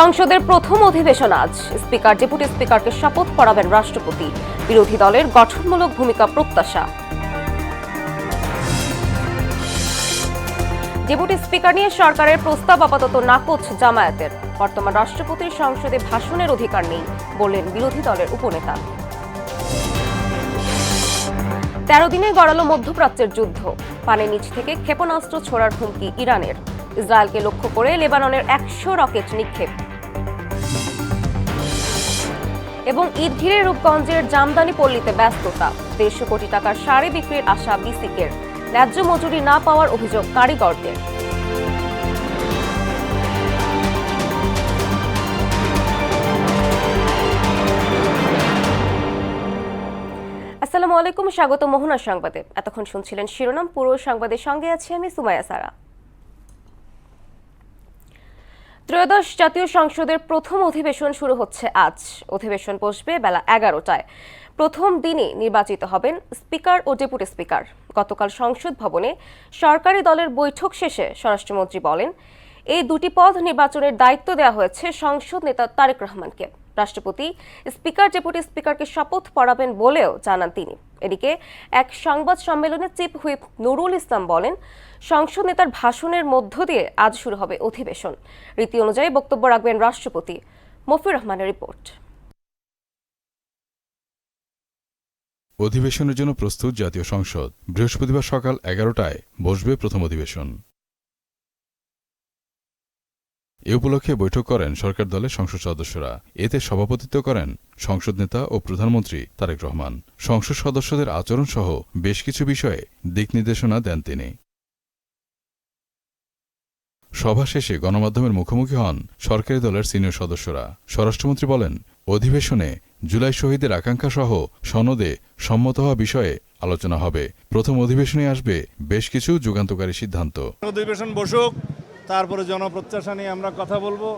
সংসদের প্রথম অধিবেশন আজ। স্পিকার ডেপুটি স্পিকারকে শপথ পড়াবেন রাষ্ট্রপতি। বিরোধী দলের গঠনমূলক ভূমিকা প্রত্যাশা। ডেপুটি স্পিকার নিয়ে সরকারের প্রস্তাব আপাতত নাকচ জামায়াতের। বর্তমান রাষ্ট্রপতির সংসদে ভাষণের অধিকার নেই বললেন বিরোধী দলের উপনেতা। 13 দিনে গড়ালো মধ্যপ্রাচ্যের যুদ্ধ। পানির নিচ থেকে ক্ষেপণাস্ত্র ছোড়ার হুমকি ইরানের। ইসরায়েলকে লক্ষ্য করে লেবাননের 100 রকেট নিক্ষেপ। এবং ঈদ ঘিরে রূপগঞ্জের জামদানি পল্লীতে ব্যস্ততা। 150 কোটি টাকার শাড়ি বিক্রির আশা বিসিকের। ন্যায্য মজুরি না পাওয়ার অভিযোগ কারিগরদের। আসসালামু আলাইকুম, স্বাগত মোহনা সংবাদে। এতক্ষণ শুনছিলেন শিরোনাম, পুরো সংবাদের সঙ্গে আছি আমি সুমাইয়া সারা। ত্রয়োদশ জাতীয় সংসদের প্রথম অধিবেশন শুরু হচ্ছে আজ। অধিবেশন বসবে বেলা 11টায়। প্রথম দিনে নির্বাচিত হবেন স্পিকার ও ডেপুটি স্পিকার। গতকাল সংসদ ভবনে সরকারি দলের বৈঠক শেষে স্বরাষ্ট্রমন্ত্রী বলেন, এই দুটি পদ নির্বাচনের দায়িত্ব দেওয়া হয়েছে সংসদ নেতা তারেক রহমানকে। রাষ্ট্রপতি স্পিকার ডেপুটি স্পিকারকে শপথ পড়াবেন বলেও জানান তিনি। এদিকে এক সংবাদ সম্মেলনে চিফ হুইপ নুরুল ইসলাম বলেন, সংসদ নেতার ভাষণের মধ্য দিয়ে আজ শুরু হবে অধিবেশন। রীতি অনুযায়ী বক্তব্য রাখবেন রাষ্ট্রপতি। মফির রহমানের রিপোর্ট। অধিবেশনের জন্য প্রস্তুত জাতীয় সংসদ। বৃহস্পতিবার সকাল 11টায় বসবে প্রথম অধিবেশন। এ উপলক্ষে বৈঠক করেন সরকার দলের সংসদ সদস্যরা। এতে সভাপতিত্ব করেন সংসদ নেতা ও প্রধানমন্ত্রী তারেক রহমান। সংসদ সদস্যদের আচরণ সহ বেশ কিছু বিষয়ে দিক নির্দেশনা দেন তিনি। সভা শেষে গণমাধ্যমের মুখোমুখি হন সরকারি দলের সিনিয়র সদস্যরা। স্বরাষ্ট্রমন্ত্রী বলেন, অধিবেশনে জুলাই শহীদের আকাঙ্ক্ষা সহ সনদে সম্মত হওয়া বিষয়ে আলোচনা হবে। প্রথম অধিবেশনে আসবে বেশ কিছু যুগান্তকারী সিদ্ধান্ত। অধিবেশন বসুক, তারপরে জনপ্রত্যাশা নিয়ে আমরা কথা বলবো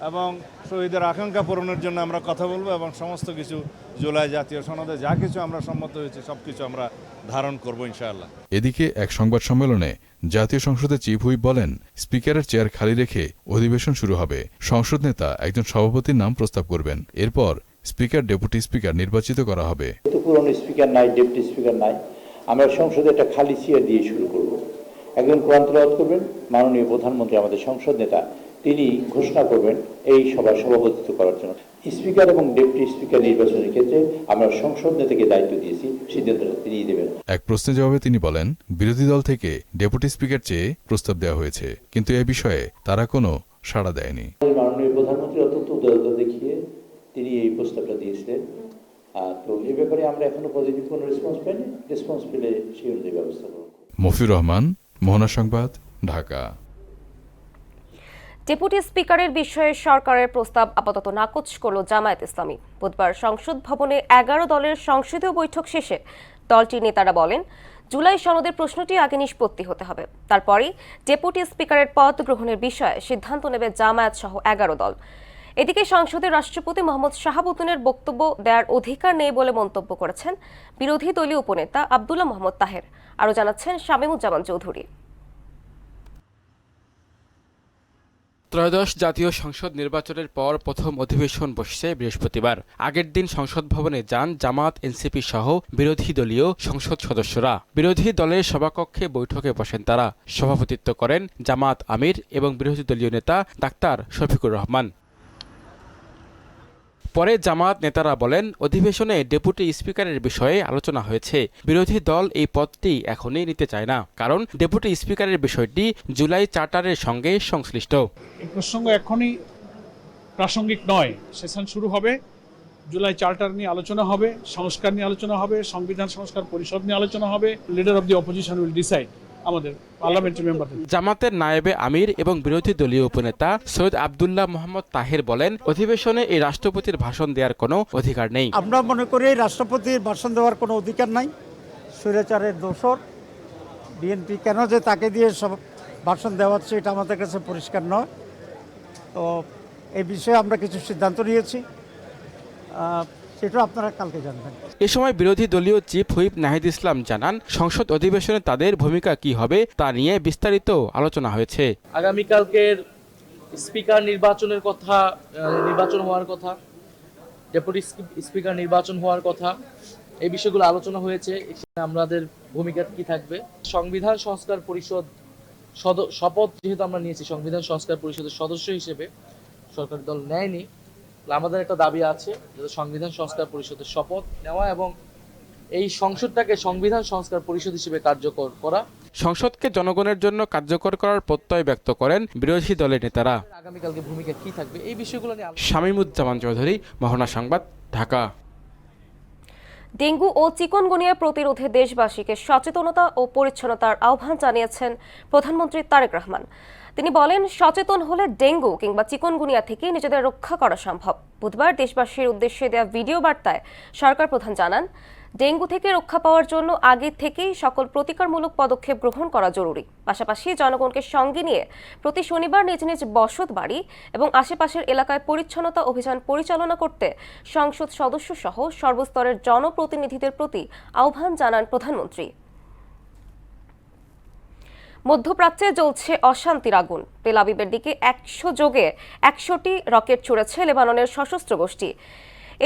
এবং শহীদের আকাঙ্ক্ষা পূরণের জন্য আমরা কথা বলবো এবং সমস্ত কিছু জুলাই জাতীয় সনদে যা কিছু আমরা সম্মত হয়েছে সবকিছু আমরা ধারণ করবো ইনশাআল্লাহ। এদিকে এক সংবাদ সম্মেলনে জাতীয় সংসদের চিফ হুইপ বলেন, স্পিকারের চেয়ার খালি রেখে অধিবেশন শুরু হবে। সংসদ নেতা একজন সভাপতির নাম প্রস্তাব করবেন। এরপর স্পিকার ডেপুটি স্পিকার নির্বাচিত করা হবে। পুরনো স্পিকার নাই, ডেপুটি স্পিকার নাই, আমরা সংসদে একটা খালি চেয়ার দিয়ে শুরু করব। একজন কোরআন তেলাওয়াত করবেন, মাননীয় প্রধানমন্ত্রী আমাদের সংসদ নেতা তিনি ঘোষণা করবেন এই সভার সভাপতিত্ব করার জন্য। স্পিকার এবং ডেপুটি স্পিকার নির্বাচনের ক্ষেত্রে আমরা সংসদ নেতাকে দায়িত্ব দিয়েছি, সিদ্ধান্তটা তিনিই দেবেন। এক প্রশ্নের জবাবে তিনি বলেন, বিরোধী দল থেকে ডেপুটি স্পিকার চেয়ে প্রস্তাব দেওয়া হয়েছে, কিন্তু এ বিষয়ে তারা কোনো সাড়া দেয়নি। মাননীয় প্রধানমন্ত্রী অত্যন্ত উদারতা দেখিয়ে তিনি এই প্রস্তাবটা দিয়েছিলেন। তো এই ব্যাপারে আমরা এখনো পজিটিভ কোনো রেসপন্স পাইনি। রেসপন্স পেলে সেই অনুযায়ী ব্যবস্থা করব। মফির রহমান, মোহনা সংবাদ, ঢাকা। ডেপুটি স্পিকারের বিষয়ে সরকারের প্রস্তাব আপাতত নাকচ করল জামায়াত ইসলামী। বুধবার সংসদ ভবনে 11 দলের সংসদীয় বৈঠক শেষে দলটির নেতারা বলেন, জুলাই সনদের প্রশ্নটি আগে নিষ্পত্তি হতে হবে, তারপরই ডেপুটি স্পিকারের পদ গ্রহণের বিষয়ে সিদ্ধান্ত নেবে জামায়াত সহ 11 দল। এদিকে সংসদের রাষ্ট্রপতি মোহাম্মদ শাহাবুদ্দিনের বক্তব্য দেওয়ার অধিকার নেই বলে মন্তব্য করেছেন বিরোধী দলীয় উপনেতা আব্দুল্লাহ মোহাম্মদ তাহের। আরও জানাচ্ছেন শামীমুজ্জামান চৌধুরী। ত্রয়োদশ জাতীয় সংসদ নির্বাচনের পর প্রথম অধিবেশন বসছে বৃহস্পতিবার। আগের দিন সংসদ ভবনে যান জামাত, এনসিপি সহ বিরোধী দলীয় সংসদ সদস্যরা। বিরোধী দলের সভাকক্ষে বৈঠকে বসেন তারা। সভাপতিত্ব করেন জামাত আমির এবং বিরোধী দলীয় নেতা ডাক্তার শফিকুর রহমান। পরে জামাত নেতারা বলেন, অধিবেশনে ডেপুটি স্পিকারের বিষয়ে আলোচনা হয়েছে। বিরোধী দল এই পদটি এখনই নিতে চায় না, কারণ ডেপুটি স্পিকারের বিষয়টি জুলাই চার্টারের সঙ্গে সংশ্লিষ্ট। এই প্রসঙ্গ এখনই প্রাসঙ্গিক নয়। সেশন শুরু হবে, জুলাই চার্টার নিয়ে আলোচনা হবে, সংস্কার নিয়ে আলোচনা হবে, সংবিধান সংস্কার পরিষদ নিয়ে আলোচনা হবে। Leader of the opposition will decide. আমাদের পার্লামেন্টারি মেম্বারদের। জামাতের নায়েবে আমির এবং বিরোধী দলীয় উপনেতা সৈয়দ আব্দুল্লাহ মোহাম্মদ তাহের বলেন, অধিবেশনে এই রাষ্ট্রপতির ভাষণ দেওয়ার কোনো অধিকার নেই। আমরা মনে করি রাষ্ট্রপতির ভাষণ দেওয়ার কোনো অধিকার নাই। স্বৈরাচারের দোসর বিএনপি কেন যে তাকে দিয়ে সব ভাষণ দেওয়াচ্ছে এটা আমাদের কাছে পরিষ্কার নয়। তো এই বিষয়ে আমরা কিছু সিদ্ধান্ত নিয়েছি, সেটা আপনারা কালকে জানবেন। এ সময় বিরোধী দলীয় চিফ হুইপ নাহিদ ইসলাম জানান, সংসদ অধিবেশনে তাদের ভূমিকা কি হবে তা নিয়ে বিস্তারিত আলোচনা হয়েছে। আগামীকালকের স্পিকার নির্বাচনের কথা, নির্বাচন হওয়ার কথা, ডেপুটি স্পিকার নির্বাচন হওয়ার কথা, এই বিষয়গুলো আলোচনা হয়েছে। এখানে আমাদের ভূমিকা কি থাকবে, সংবিধান সংস্কার পরিষদ শপথ যেহেতু আমরা নিয়েছি সংবিধান সংস্কার পরিষদের সদস্য হিসেবে, সরকারি দল নেয়নি, আমাদের একটা দাবি আছে যাতে সংবিধান সংস্কার পরিষদের শপথ নেওয়া এবং এই সংসদটাকে সংবিধান সংস্কার পরিষদ হিসেবে কার্যকর করা। সংসদকে জনগণের জন্য কার্যকর করার প্রত্যয় ব্যক্ত করেন বিরোধী দলের নেতারা। আগামীকালকে ভূমিকা কি থাকবে এই বিষয়গুলো নিয়ে শামীমুজ্জামান চৌধুরী, মোহনা সংবাদ, ঢাকা। ডেঙ্গু ও চিকুনগুনিয়া প্রতিরোধে দেশবাসীকে সচেতনতা ও পরিচ্ছন্নতার আহ্বান জানিয়েছেন প্রধানমন্ত্রী তারেক রহমান। তিনি বলেন, সচেতন হলে ডেঙ্গু কিংবা চিকুনগুনিয়া থেকে নিজেদের রক্ষা করা সম্ভব। বুধবার দেশবাসীর উদ্দেশ্যে দেওয়া ভিডিও বার্তায় সরকার প্রধান জানান, ডেঙ্গু থেকে রক্ষা পাওয়ার জন্য আগে থেকেই সকল প্রতিকারমূলক পদক্ষেপ গ্রহণ করা জরুরি। পাশাপাশি জনগণকে সঙ্গে নিয়ে প্রতি শনিবার নিজ নিজ বসত বাড়ি এবং আশেপাশের এলাকায় পরিচ্ছন্নতা অভিযান পরিচালনা করতে সংসদ সদস্য সহ সর্বস্তরের জনপ্রতিনিধিদের প্রতি আহ্বান জানান প্রধানমন্ত্রী। মধ্যপ্রাচ্যে জ্বলছে অশান্তির আগুন। তেল আবিবের দিকে 100 যোগে 100টি রকেট ছুড়েছে লেবাননের সশস্ত্র গোষ্ঠী।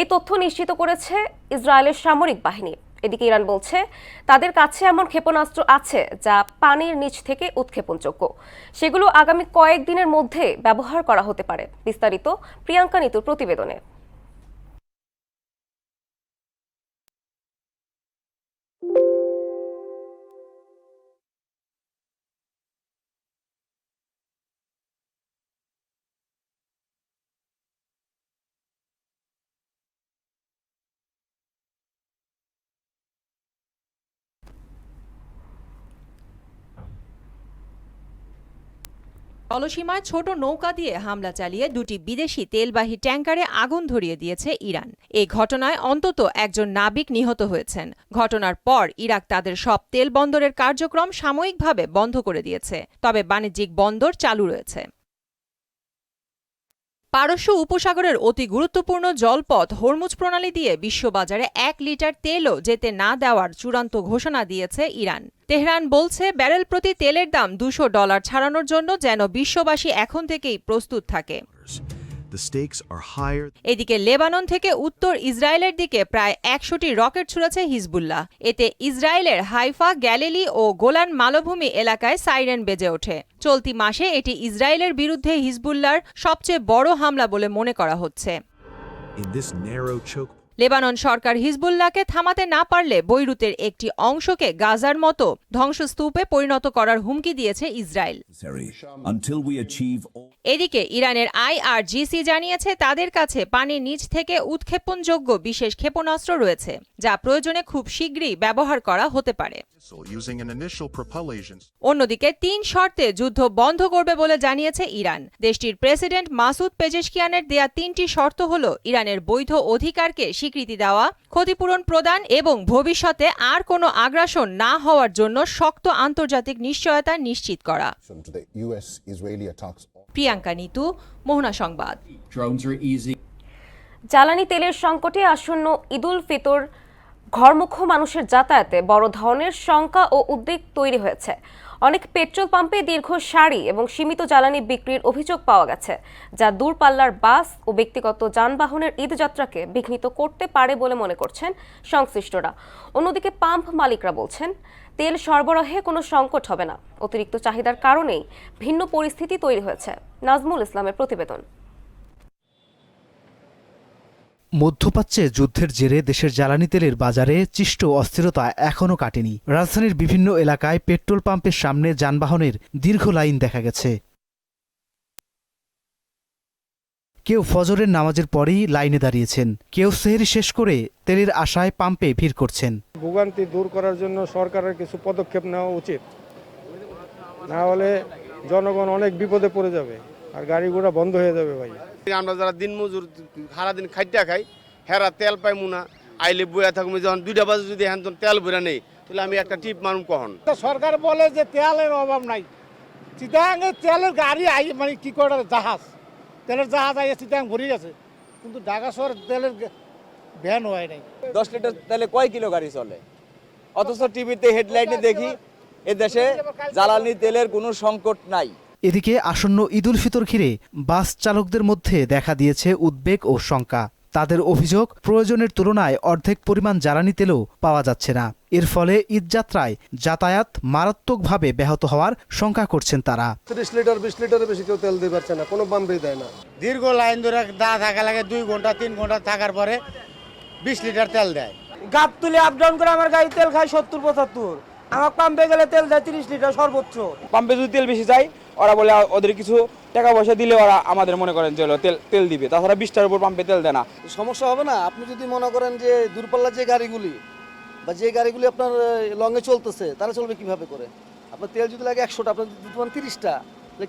এই তথ্য নিশ্চিত করেছে ইসরায়েলের সামরিক বাহিনী। এদিকে ইরান বলছে তাদের কাছে এমন ক্ষেপণাস্ত্র আছে যা পানির নিচ থেকে উৎক্ষেপণযোগ্য। সেগুলো আগামী কয়েকদিনের মধ্যে ব্যবহার করা হতে পারে। বিস্তারিত প্রিয়াঙ্কা নিতুর প্রতিবেদনে। জলসীমায় ছোট নৌকা দিয়ে হামলা চালিয়ে দুটি বিদেশি তেলবাহী ট্যাঙ্কারে আগুন ধরিয়ে দিয়েছে ইরান। এই ঘটনায় অন্তত একজন নাবিক নিহত হয়েছেন। ঘটনার পর ইরাক তাদের সব তেল বন্দরের কার্যক্রম সাময়িকভাবে বন্ধ করে দিয়েছে, তবে বাণিজ্যিক বন্দর চালু রয়েছে। পারস্য উপসাগরের অতি গুরুত্বপূর্ণ জলপথ হরমুজ প্রণালী দিয়ে বিশ্ববাজারে 1 লিটার তেলও যেতে না দেওয়ার চূড়ান্ত ঘোষণা দিয়েছে ইরান। তেহরান বলছে ব্যারেল প্রতি তেলের দাম $200 ছাড়ানোর জন্য যেন বিশ্ববাসী এখন থেকেই প্রস্তুত থাকে। এদিকে লেবানন থেকে উত্তর ইসরায়েলের দিকে প্রায় 100টি রকেট ছুড়েছে হিজবুল্লাহ। এতে ইসরায়েলের হাইফা, গ্যালিলি ও গোলান মালভূমি এলাকায় সাইরেন বেজে ওঠে। চলতি মাসে এটি ইসরায়েলের বিরুদ্ধে হিজবুল্লাহর সবচেয়ে বড় হামলা বলে মনে করা হচ্ছে। লেবানন সরকার হিজবুল্লাহকে থামাতে না পারলে বৈরুতের একটি অংশকে গাজার মতো ধ্বংসস্তূপে পরিণত করার হুমকি দিয়েছে ইসরায়েল। এদিকে ইরানের IRGC জানিয়েছে তাদের কাছে পানির নিচ থেকে উৎক্ষেপণযোগ্য বিশেষ ক্ষেপণাস্ত্র রয়েছে, যা প্রয়োজনে খুব শীঘ্রই ব্যবহার করা হতে পারে। অন্যদিকে 3 শর্তে যুদ্ধ বন্ধ করবে বলে জানিয়েছে ইরান। দেশটির প্রেসিডেন্ট মাসুদ পেজেশকিয়ানের দেয়া 3টি শর্ত হল ইরানের বৈধ অধিকারকে স্বীকৃতি দেওয়া, ক্ষতিপূরণ প্রদান এবং ভবিষ্যতে আর কোনো আগ্রাসন না হওয়ার জন্য শক্ত আন্তর্জাতিক নিশ্চয়তা নিশ্চিত করা। প্রিয়াঙ্কা নিতু, মোহনা সংবাদ। জ্বালানি তেলের সংকটে আসন্ন ঈদুল ফিতর ঘরমুখো মানুষের যাতায়াতে বড় ধরনের শঙ্কা ও উদ্বেগ তৈরি হয়েছে। অনেক পেট্রোল পাম্পে দীর্ঘ সারি এবং সীমিত জ্বালানি বিক্রির অভিযোগ পাওয়া গেছে, যা দূরপাল্লার বাস ও ব্যক্তিগত যানবাহনের ঈদযাত্রাকে বিঘ্নিত করতে পারে বলে মনে করছেন সংশ্লিষ্টরা। অন্যদিকে পাম্প মালিকরা বলছেন, তেল সরবরাহে কোনো সংকট হবে না। অতিরিক্ত চাহিদার কারণেই ভিন্ন পরিস্থিতি তৈরি হয়েছে। নাজমুল ইসলামের প্রতিবেদন। মধ্যপ্রাচ্যে যুদ্ধের জেরে দেশের জ্বালানি তেলের বাজারে সৃষ্ট অস্থিরতা এখনও কাটেনি। রাজধানীর বিভিন্ন এলাকায় পেট্রোল পাম্পের সামনে যানবাহনের দীর্ঘ লাইন দেখা গেছে। কেউ ফজরের নামাজের পরেই লাইনে দাঁড়িয়েছেন, কেউ সেহরি শেষ করে তেলের আশায় পাম্পে ভিড় করছেন। ভোগান্তি দূর করার জন্য সরকারের কিছু পদক্ষেপ নেওয়া উচিত, না হলে জনগণ অনেক বিপদে পড়ে যাবে আর গাড়ি ঘোড়া বন্ধ হয়ে যাবে। ভাই, আমরা যারা দিন মজুর সারাদিন খাইটা খাই, হেরা তেল পাই মুনা আইলে বইয়া থাকবো, যখন 2টা বাজে যদি হ্যান তেল বইরা নেই, তাহলে আমি একটা টিপ মারুম কখন। সরকার বলে যে তেলের অভাব নাই, চিটাগাঙে তেলের গাড়ি আই মানে কি করে জাহাজ, তেলের জাহাজ আইয়ে চিটাগাং ভরে গেছে, কিন্তু ঢাকা শহরে তেলের ভ্যান হয় নাই। 10 লিটার তেলে কয় কিলো গাড়ি চলে? অথচ টিভিতে হেডলাইনে দেখি এ দেশে জ্বালানি তেলের কোনো সংকট নাই। এদিকে আসন্ন ঈদুল ফিতর ঘিরে বাস চালকদের মধ্যে দেখা দিয়েছে উদ্বেগ ও শঙ্কা। তাদের অভিযোগ, প্রয়োজনের তুলনায় অর্ধেক পরিমাণ জ্বালানি তেলও পাওয়া যাচ্ছে না। এর ফলে ঈদযাত্রায় যাতায়াত মারাত্মকভাবে ব্যাহত হওয়ার শঙ্কা করছেন তারা। 30 লিটার 20 লিটারের বেশি কেউ তেল দিতে পারছে না, কোনো পাম্পেই দেয় না। দীর্ঘ লাইন ধরে থাকা লাগে 2 ঘন্টা 3 ঘন্টা থাকার পরে 20 লিটার তেল দেয়। গাপ তুলে আপ ডাউন করে আমার গাড়ি তেল খায় 70-75, আমার পাম্পে গেলে তেল দেয় 30 লিটার সর্বোচ্চ। পাম্পে যদি তেল বেশি যায়, ওরা বলে ওদের কিছু টাকা পয়সা দিলে ওরা আমাদের মনে করেন যে তেল দিবে, তাছাড়া 20টার উপর পাম্পে তেল দেয় না। সমস্যা হবে না? আপনি যদি মনে করেন যে দূরপাল্লার যে গাড়িগুলি বা যে গাড়িগুলি আপনার লংয়ে চলতেছে, তারা চলবে কিভাবে করে? আপনার তেল যদি লাগে 100টা, আপনার যদি 30টা,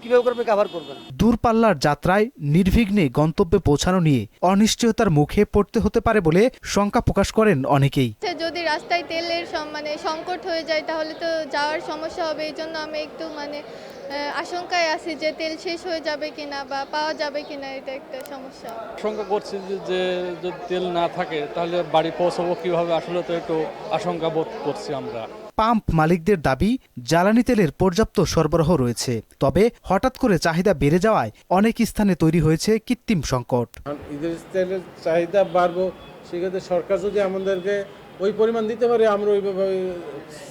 কিভাবে করে আপনি কভার করবেন? দূরপাল্লার যাত্রায় নির্বিঘ্নে গন্তব্যে পৌঁছানো নিয়ে অনিশ্চয়তার মুখে পড়তে হতে পারে বলে শঙ্কা প্রকাশ করেন অনেকেই। যদি রাস্তায় তেলের সংকট হয়ে যায় তাহলে তো যাওয়ার সমস্যা হবে। এই জন্য আমি একটু আশঙ্কায় আছি যে তেল শেষ হয়ে যাবে কিনা বা পাওয়া যাবে কিনা, এটা একটা সমস্যা। আশঙ্কা করছি যে যদি তেল না থাকে তাহলে বাড়ি পৌঁছাবো কিভাবে, আসলে তো একটু আশঙ্কা বোধ করছি আমরা। পাম্প মালিকদের দাবি, জ্বালানি তেলের পর্যাপ্ত সরবরাহ রয়েছে, তবে হঠাৎ করে চাহিদা বেড়ে যাওয়ায় অনেক স্থানে তৈরি হয়েছে কৃত্রিম সংকট। ঈদের তেলের চাহিদা বাড়বো, সেক্ষেত্রে সরকার যদি আমাদেরকে ওই পরিমাণ দিতে পারে, আমরা ওইভাবে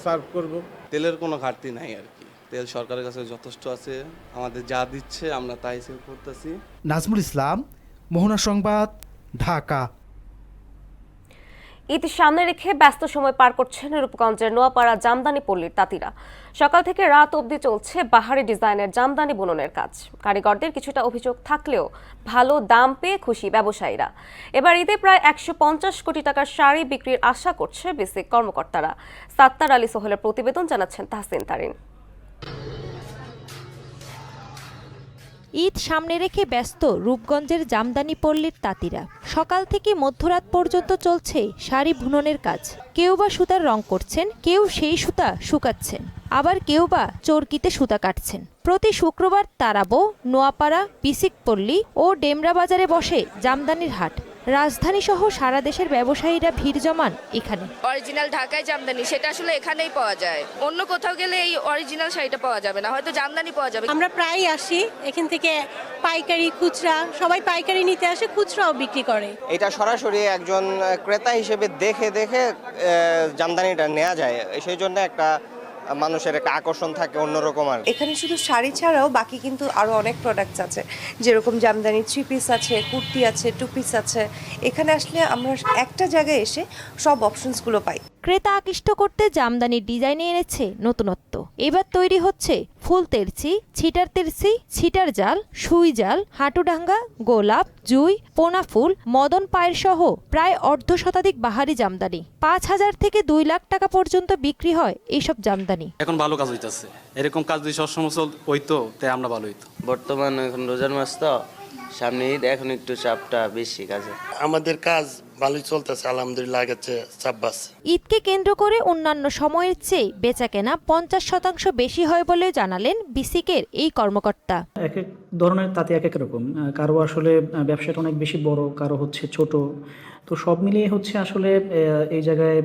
সার্ভ করব। তেলের কোনো ঘাটতি নাই আর কি, তেল সরকারের কাছে যথেষ্ট আছে, আমাদের যা দিচ্ছে আমরা তাই সেল করতেছি। নাজমুল ইসলাম, মোহনা সংবাদ, ঢাকা। ঈদ সামনে রেখে ব্যস্ত সময় পার করছেন রূপগঞ্জের নোয়াপাড়া জামদানি পল্লীর তাঁতিরা। সকাল থেকে রাত অবধি চলছে বাহারি ডিজাইনের জামদানি বুননের কাজ। কারিগরদের কিছুটা অভিযোগ থাকলেও ভালো দাম পেয়ে খুশি ব্যবসায়ীরা। এবার ঈদে প্রায় 150 কোটি টাকার শাড়ি বিক্রির আশা করছে বেসিক কর্মকর্তারা। সাত্তার আলী সোহেলের প্রতিবেদন, জানাচ্ছেন তাহসিন তারিন। ঈদ সামনে রেখে ব্যস্ত রূপগঞ্জের জামদানি পল্লীর তাঁতিরা। সকাল থেকে মধ্যরাত পর্যন্ত চলছে শাড়ি বুননের কাজ। কেউ বা সুতার রং করছেন, কেউ সেই সুতা শুকাচ্ছেন, আবার কেউ বা চরকিতে সুতা কাটছেন। প্রতি শুক্রবার তারাবো, নোয়াপাড়া, পিসিকপল্লী ও ডেমরা বাজারে বসে জামদানির হাট। রাজধানী সহ সারা দেশের ব্যবসায়ীরা ভিড় জমান এখানে। অরিজিনাল ঢাকায় জামদানি সেটা আসলে এখানেই পাওয়া যায়, অন্য কোথাও গেলে এই অরিজিনাল শাড়িটা পাওয়া যাবে না, হয়তো জামদানি পাওয়া যাবে। আমরা প্রায় আসি এখান থেকে, পাইকারি খুচরা সবাই পাইকারি নিতে আসে, খুচরাও বিক্রি করে। এটা সরাসরি একজন ক্রেতা হিসেবে দেখে দেখে জামদানিটা নেওয়া যায়, সেই জন্য একটা মানুষের একটা আকর্ষণ থাকে অন্যরকম। আর এখানে শুধু শাড়ি ছাড়াও বাকি কিন্তু আরো অনেক প্রোডাক্টস আছে, যেরকম জামদানি 3 পিস আছে, কুর্তি আছে, 2 পিস আছে। এখানে আসলে আমরা একটা জায়গায় এসে সব অপশনসগুলো পাই। ক্রেতা আকৃষ্ট করতে জামদানির ডিজাইনে এনেছে নতুনত্ব। এবার তৈরি হচ্ছে ফুল তেরচি, ছিটার তেরচি, ছিটার জাল, সুই জাল, হাঁটুডাঙ্গা, গোলাপ, জুই, পোনা ফুল, মদন পায়ের সহ প্রায় 1/2 শতাধিক বাহারি জামদানি। 5,000 থেকে 2 লাখ টাকা পর্যন্ত বিক্রি হয় এইসব জামদানি। এখন ভালো কাজ হইতেছে, এরকম কাজ যদি সবসময় হইতো তাই আমরা ভালো হইতো। বর্তমান এখন রোজার মাস তো সামনে ঈদ, এখন একটু চাপটা বেশি কাজে। আমাদের কাজ ভালোই চলতেছে, আলহামদুলিল্লাহ, আগের চাপ বাড়ছে। ঈদকে কেন্দ্র করে অন্যান্য সময়ের চেয়ে বেচাকেনা 50% বেশি হয় বলে জানালেন বিসিকের এই কর্মকর্তা। এক এক ধরনের তাতে এক এক রকম, কারো আসলে ব্যবসাটা অনেক বেশি বড়, কারো হচ্ছে ছোট। তো সব মিলিয়ে হচ্ছে আসলে এই জায়গায়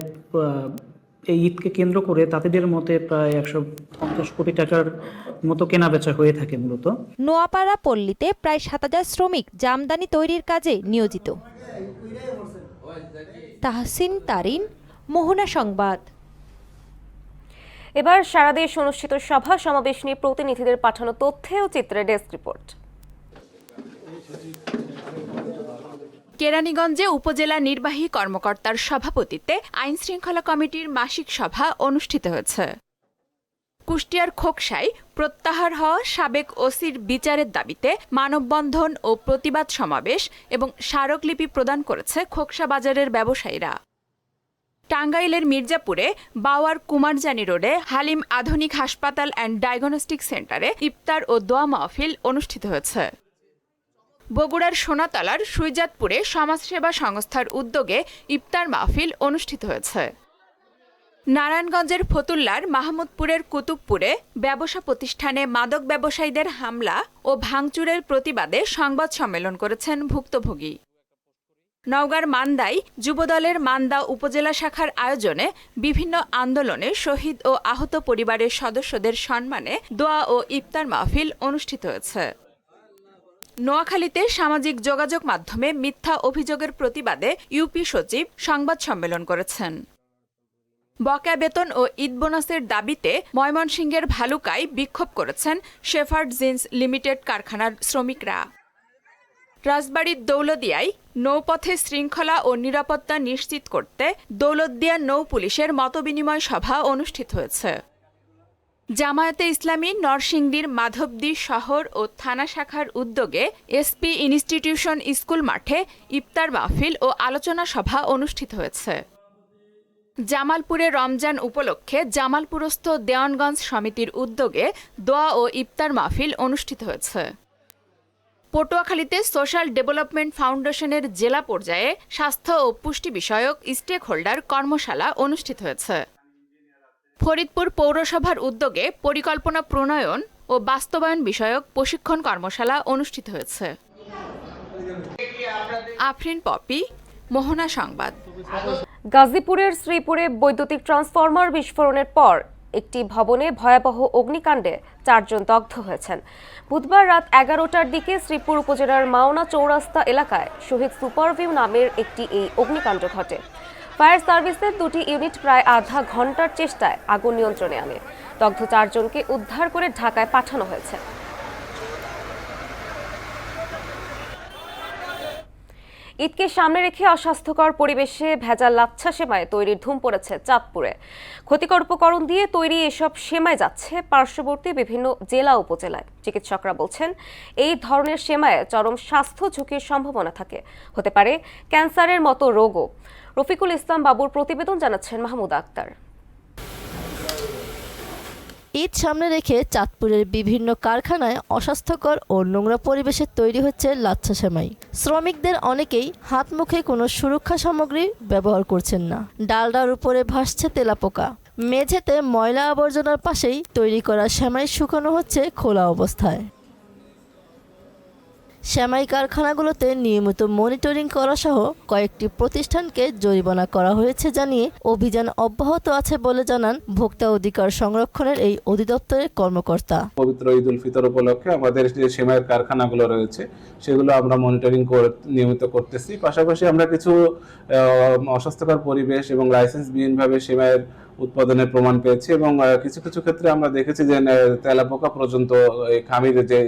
এই ঈদকে কেন্দ্র করে তাঁতিদের মতে প্রায় 150 কোটি টাকার মতো কেনা বেচা হয়ে থাকে মূলত। নোয়াপাড়া পল্লীতে প্রায় 7,000 শ্রমিক জামদানি তৈরির কাজে নিয়োজিত। তাহসিন তারিন, মোহনা সংবাদ। এবার সারা দেশ অনুষ্ঠিত সভা সমাবেশ নিয়ে প্রতিনিধিদের পাঠানো তথ্যে ও চিত্রে ডেস্ক রিপোর্ট। কেরানীগঞ্জে উপজেলা নির্বাহী কর্মকর্তার সভাপতিত্বে আইন শৃঙ্খলা কমিটির মাসিক সভা অনুষ্ঠিত হয়েছে। কুষ্টিয়ার খোকসায় প্রত্যাহার হওয়া সাবেক ওসির বিচারের দাবিতে মানববন্ধন ও প্রতিবাদ সমাবেশ এবং স্মারকলিপি প্রদান করেছে খোকসা বাজারের ব্যবসায়ীরা। টাঙ্গাইলের মির্জাপুরে বাওয়ার কুমারজানি রোডে হালিম আধুনিক হাসপাতাল অ্যান্ড ডায়াগনস্টিক সেন্টারে ইফতার ও দোয়া মাহফিল অনুষ্ঠিত হয়েছে। বগুড়ার সোনাতলার সুইজাতপুরে সমাজসেবা সংস্থার উদ্যোগে ইফতার মাহফিল অনুষ্ঠিত হয়েছে। নারায়ণগঞ্জের ফতুল্লার মাহমুদপুরের কুতুবপুরে ব্যবসা প্রতিষ্ঠানে মাদক ব্যবসায়ীদের হামলা ও ভাঙচুরের প্রতিবাদে সংবাদ সম্মেলন করেছেন ভুক্তভোগী। নওগাঁর মান্দায় যুবদলের মান্দা উপজেলা শাখার আয়োজনে বিভিন্ন আন্দোলনে শহীদ ও আহত পরিবারের সদস্যদের সম্মানে দোয়া ও ইফতার মাহফিল অনুষ্ঠিত হয়েছে। নোয়াখালীতে সামাজিক যোগাযোগ মাধ্যমে মিথ্যা অভিযোগের প্রতিবাদে ইউপি সচিব সংবাদ সম্মেলন করেছেন। বকেয়া বেতন ও ঈদ বোনাসের দাবিতে ময়মনসিংহের ভালুকায় বিক্ষোভ করেছেন শেফার্ড জিন্স লিমিটেড কারখানার শ্রমিকরা। রাজবাড়ীর দৌলদিয়ায় নৌপথে শৃঙ্খলা ও নিরাপত্তা নিশ্চিত করতে দৌলতদিয়া নৌ পুলিশের মতবিনিময় সভা অনুষ্ঠিত হয়েছে। জামায়াতে ইসলামী নরসিংদীর মাধবদী শহর ও থানা শাখার উদ্যোগে এসপি ইনস্টিটিউশন স্কুল মাঠে ইফতার মাহফিল ও আলোচনা সভা অনুষ্ঠিত হয়েছে। জামালপুরে রমজান উপলক্ষে জামালপুরস্থ দেওয়ানগঞ্জ সমিতির উদ্যোগে দোয়া ও ইফতার মাহফিল অনুষ্ঠিত হয়েছে। পটুয়াখালীতে সোশ্যাল ডেভেলপমেন্ট ফাউন্ডেশনের জেলা পর্যায়ে স্বাস্থ্য ও পুষ্টি বিষয়ক স্টেক হোল্ডার কর্মশালা অনুষ্ঠিত হয়েছে। ফরিদপুর পৌরসভার উদ্যোগে পরিকল্পনা প্রণয়ন ও বাস্তবায়ন বিষয়ক প্রশিক্ষণ কর্মশালা অনুষ্ঠিত হয়েছে। আফরিন পপি, মোহনা সংবাদ। গাজীপুরের শ্রীপুরে বৈদ্যুতিক ট্রান্সফরমার বিস্ফোরণের পর একটি ভবনে ভয়াবহ অগ্নিকাণ্ডে 4 জন দগ্ধ হয়েছেন। বুধবার রাত 11টার দিকে শ্রীপুর উপজেলার মাওনা চৌরাস্তা এলাকায় শহীদ সুপারভিউ নামের একটি এই অগ্নিকাণ্ড ঘটে। ফায়ার সার্ভিসের 2টি ইউনিট প্রায় আধা ঘন্টার চেষ্টায় আগুন নিয়ন্ত্রণে আনে। দগ্ধ 4 জনকে উদ্ধার করে ঢাকায় পাঠানো হয়েছে। ঈদকে সামনে রেখে অস্বাস্থ্যকর পরিবেশে ভেজাল লাচ্ছা সেমাই তৈরির ধুম পড়েছে চাঁদপুরে। ক্ষতিকর উপকরণ দিয়ে তৈরি এসব সেমাই যাচ্ছে পার্শ্ববর্তী বিভিন্ন জেলা উপজেলায়। চিকিৎসকরা বলছেন, এই ধরনের সেমায়ে চরম স্বাস্থ্য ঝুঁকির সম্ভাবনা থাকে, হতে পারে ক্যান্সারের মতো রোগও। রফিকুল ইসলাম বাবুর প্রতিবেদন জানাচ্ছেন মাহমুদা আক্তার। ঈদ সামনে রেখে চাঁদপুরের বিভিন্ন কারখানায় অস্বাস্থ্যকর ও নোংরা পরিবেশে তৈরি হচ্ছে লাচ্ছা সেমাই। শ্রমিকদের অনেকেই হাত মুখে কোনো সুরক্ষা সামগ্রী ব্যবহার করছেন না। ডালডার উপরে ভাসছে তেলাপোকা। মেঝেতে ময়লা আবর্জনার পাশেই তৈরি করা সেমাই শুকানো হচ্ছে খোলা অবস্থায়। সেমাই কারখানাগুলোতে নিয়মিত মনিটরিং করা সহ কয়েকটি প্রতিষ্ঠানকে জরিমানা করা হয়েছে জানিয়ে অভিযান অব্যাহত আছে বলে জানান ভোক্তা অধিকার সংরক্ষণের এই অধিদপ্তরের কর্মকর্তা। পবিত্র ঈদ উল ফিতর উপলক্ষে আমাদের যে সেমাইয়ের কারখানাগুলো রয়েছে সেগুলো আমরা মনিটরিং নিয়মিত করতেছি। পাশাপাশি আমরা কিছু অস্বাস্থ্যকর পরিবেশ এবং লাইসেন্সবিহীনভাবে সেমাইয়ের উৎপাদনের প্রমাণ পেয়েছি এবং কিছু কিছু ক্ষেত্রে আমরা দেখেছি যে তেলাপোকা পর্যন্ত এই খামির যে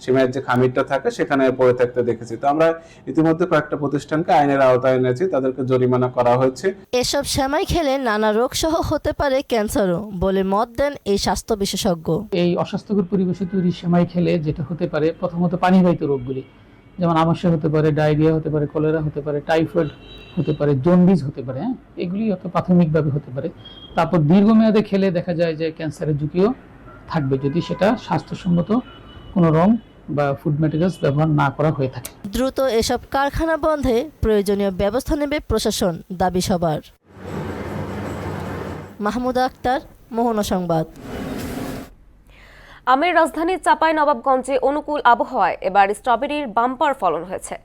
সেমাইয়ের যে খামিরটা থাকে সেখানে পড়ে থাকতে দেখেছি। তো আমরা ইতিমধ্যে কয়েকটা প্রতিষ্ঠানকে আইনের আওতায় এনেছি, তাদেরকে জরিমানা করা হয়েছে। এসব সেমাই খেলে নানা রোগ সহ হতে পারে ক্যান্সারও বলে মত দেন এই স্বাস্থ্য বিশেষজ্ঞ। এই অস্বাস্থ্যকর পরিবেশে তৈরি সেমাই খেলে যেটা হতে পারে, প্রথমত পানিবাহিত রোগগুলি, যেমন আমাশয় হতে পারে, ডায়রিয়া হতে পারে, কলেরা হতে পারে, টাইফয়েড হতে পারে, জন্ডিস হতে পারে, এগুলি অত প্রাথমিকভাবে হতে পারে। তারপর দীর্ঘমেয়াদে খেলে দেখা যায় যে ক্যান্সারের ঝুঁকিও থাকবে যদি সেটা স্বাস্থ্যসম্মত কোনো রং বা ফুড ম্যাটেরিয়ালস ব্যবহার না করা হয়ে থাকে। দ্রুত এসব কারখানা বন্ধে প্রয়োজনীয় ব্যবস্থা নেবে প্রশাসন, দাবি সবার। মাহমুদা আক্তার, মোহনা সংবাদ। আমের রাজধানী চাঁপাইনবাবগঞ্জে অনুকূল আবহাওয়ায় এবার স্ট্রবেরির বাম্পার ফলন হয়েছে।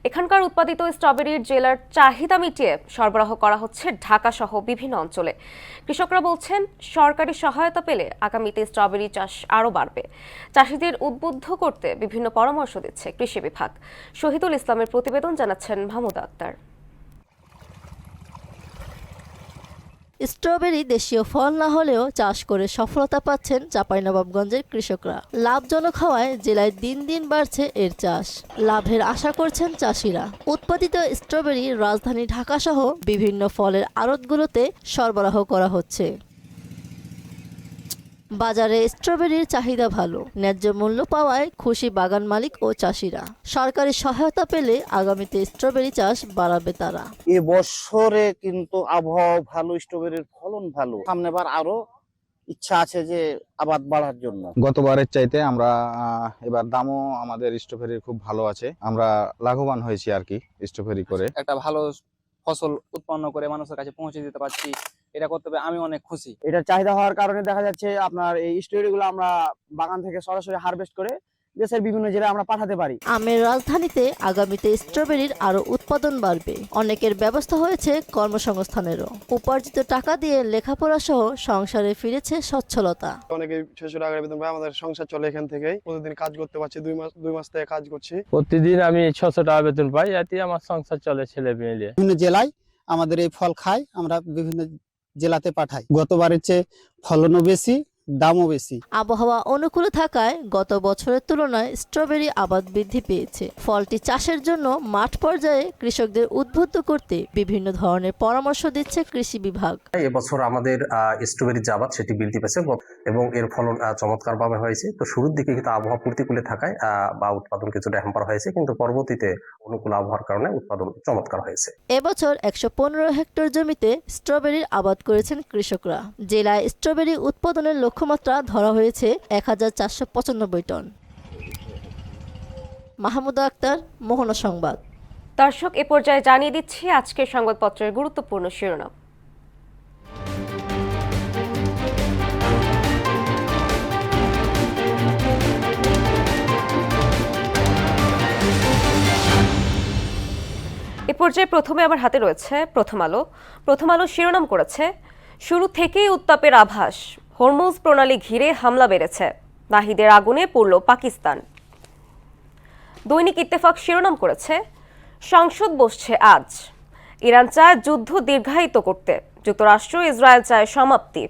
এখানকার উৎপাদিত স্ট্রবেরির জেলার চাহিদা মিটিয়ে সরবরাহ করা হচ্ছে ঢাকা সহ বিভিন্ন অঞ্চলে। কৃষকরা বলছেন, সরকারি সহায়তা পেলে আগামীতে স্ট্রবেরি চাষ আরও বাড়বে। চাষিদের উদ্বুদ্ধ করতে বিভিন্ন পরামর্শ দিচ্ছে কৃষি বিভাগ। শহীদুল ইসলামের প্রতিবেদন জানাচ্ছেন মাহমুদা আক্তার। স্ট্রবেরি দেশীয় ফল না হলেও চাষ করে সফলতা পাচ্ছেন চাঁপাইনবাবগঞ্জের কৃষকরা। লাভজনক হওয়ায় জেলায় দিন দিন বাড়ছে এর চাষ। লাভের আশা করছেন চাষিরা। উৎপাদিত স্ট্রবেরি রাজধানী ঢাকা সহ বিভিন্ন ফলের আড়তগুলোতে সরবরাহ করা হচ্ছে। বাজারে স্ট্রবেরির চাহিদা ভালো, ন্যায্য মূল্য পাওয়ায় খুশি বাগান মালিক ও চাষিরা। সরকারি সহায়তা পেলে আগামীতে স্ট্রবেরি চাষ বাড়াবে তারা। এ বছরে কিন্তু আবহাওয়া ভালো, স্ট্রবেরির ফলন ভালো, সামনেবার আরো ইচ্ছা আছে যে আবাদ বাড়ার জন্য। গতবারের চাইতে আমরা এবার দামও আমাদের স্ট্রবেরির খুব ভালো আছে, আমরা লাভবান হয়েছি আর কি স্ট্রবেরি করে। একটা ভালো ফসল উৎপন্ন করে মানুষের কাছে পৌঁছে দিতে পারছি, এটা করতে পেরে আমি অনেক খুশি। এটা চাহিদা হওয়ার কারণে দেখা যাচ্ছে আপনার এই স্ট্রবেরি গুলো আমরা বাগান থেকে সরাসরি হারভেস্ট করে দেশের বিভিন্ন জেলায় আমরা পাঠাতে পারি। আমের রাজধানীতে আগামীতে স্ট্রবেরির আরও উৎপাদন বাড়বে। অনেকের ব্যবস্থা হয়েছে কর্মসংস্থানেরও। উপার্জিত টাকা দিয়ে লেখাপড়া সহ সংসারে ফিরেছে সচ্ছলতা। অনেকে 600 টাকা বেতন পায়, আমাদের সংসার চলে এখান থেকেই। প্রতিদিন কাজ করতে পারছি, 2 মাস থেকে কাজ করছি। প্রতিদিন আমি 600 টাকা বেতন পাই, এতে আমার সংসার চলে ছেলে মেয়ে। বিভিন্ন জেলায় আমাদের এই ফল খাই, আমরা বিভিন্ন জেলাতে পাঠাই। গতবারের চেয়ে ফলনও বেশি, দামও বেশি। আবহাওয়া অনুকূলে থাকায় গত বছরের তুলনায় স্ট্রবেরি আবাদ বৃদ্ধি পেয়েছে। ফলটি চাষের জন্য মাঠ পর্যায়ে কৃষকদের উদ্বুদ্ধ করতে বিভিন্ন ধরনের পরামর্শ দিচ্ছে কৃষি বিভাগ। এবছর আমাদের স্ট্রবেরি যে আবাদ সেটি বৃদ্ধি পেয়েছে এবং এর ফলন চমৎকারভাবে হয়েছে। তো শুরুর দিকে কিন্তু আবহাওয়া প্রতিকূলে থাকায় বা উৎপাদন কিছুটা হ্যাম্পার হয়েছে, কিন্তু পরবর্তীতে অনুকূল আবহাওয়ার কারণে উৎপাদন চমৎকার হয়েছে। এবছর 115 হেক্টর জমিতে স্ট্রবেরির আবাদ করেছেন কৃষকরা। জেলায় স্ট্রবেরি উৎপাদনের লক্ষ্যমাত্রা ধরা হয়েছে 1495 টন। মাহমুদা আক্তার, মোহনা সংবাদ। দর্শক, এ পর্যায়ে জানিয়ে দিচ্ছি আজকের সংবাদপত্রের গুরুত্বপূর্ণ শিরোনাম। এ পর্যায়ে প্রথমে আমার হাতে রয়েছে প্রথম আলো। প্রথম আলো শিরোনাম করেছে, শুরু থেকেই উত্তাপের আভাস, হরমুজ প্রণালী ঘিরে হামলা বেড়েছে, নাহিদের আগুনে পুড়ল পাকিস্তান। দৈনিক ইত্তেফাক শিরোনাম করেছে, সংসদ বসছে আজ, ইরান চায় যুদ্ধ দীর্ঘায়িত করতে, যুক্তরাষ্ট্র ইসরায়েল চায় সমাপ্তি।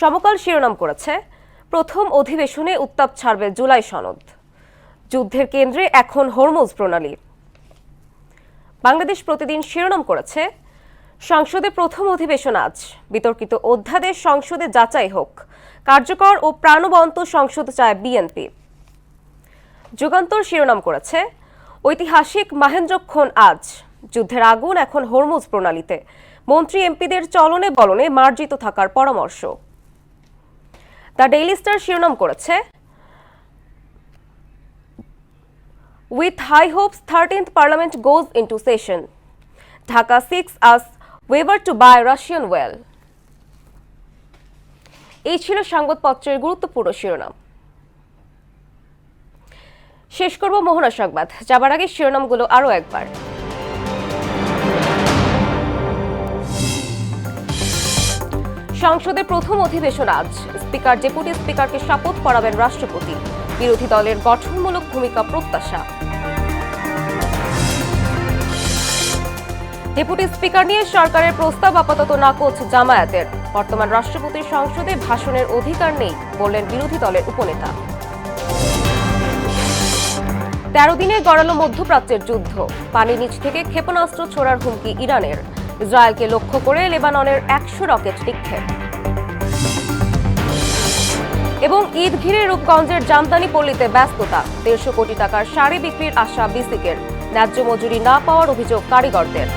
সমকাল শিরোনাম করেছে, প্রথম অধিবেশনে উত্তাপ ছাড়বে জুলাই সনদ, যুদ্ধের কেন্দ্রে এখন হরমুজ প্রণালী। বাংলাদেশ প্রতিদিন শিরোনাম করেছে, সংসদে প্রথম অধিবেশন আজ, বিতর্কিত অধ্যাদেশ সংসদে যাচাই হোক, কার্যকর ও প্রাণবন্ত সংসদ চায় বিএনপি। যুগান্তর শিরোনাম করেছে, ঐতিহাসিক মাহেন্দ্রক্ষণ আজ, যুদ্ধের আগুন এখন হরমুজ প্রণালীতে, মন্ত্রী এমপিদের চলনে বলনে মার্জিত থাকার পরামর্শ। দ্য ডেইলি স্টার শিরোনাম করেছে, with high hopes 13th parliament goes into session, Dhaka 6 as waiver to buy Russian oil। এই ছিল সংবাদপত্রের গুরুত্বপূর্ণ শিরোনাম। শেষ করব মোহনা সংবাদ, যাবার আগে শিরোনামগুলো আরও একবার। সংসদের প্রথম অধিবেশন আজ, স্পিকার ডেপুটি স্পিকারকে শপথ করাবেন রাষ্ট্রপতি, বিরোধী দলের গঠনমূলক ভূমিকা প্রত্যাশা। ডেপুটি স্পিকার নিয়ে সরকারের প্রস্তাব আপাতত নাকচ জামায়াতের, বর্তমান রাষ্ট্রপতির সংসদে ভাষণের অধিকার নেই বললেন বিরোধী দলের উপনেতা। 13 দিনে গড়ালো মধ্যপ্রাচ্যের যুদ্ধ, পানির নিচ থেকে ক্ষেপণাস্ত্র ছোড়ার হুমকি ইরানের, ইসরায়েলকে লক্ষ্য করে লেবাননের 100 রকেট নিক্ষেপ। এবং ঈদ ঘিরে রূপগঞ্জের জামদানি পল্লীতে ব্যস্ততা, 150 কোটি টাকার শাড়ি বিক্রির আশা বিসিকের, ন্যায্য মজুরি না পাওয়ার অভিযোগ কারিগরদের।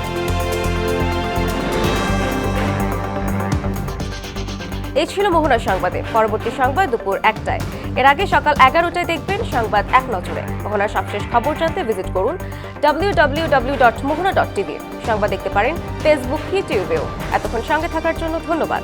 এই ছিল মোহনা সংবাদে। পরবর্তী সংবাদ দুপুর 1টায়। এর আগে সকাল 11টায় দেখবেন সংবাদ এক নজরে। মোহনার সবশেষ খবর জানতে ভিজিট করুন www.mohana.tv। সংবাদ দেখতে পারেন ফেসবুক, ইউটিউবেও। এতক্ষণ সঙ্গে থাকার জন্য ধন্যবাদ।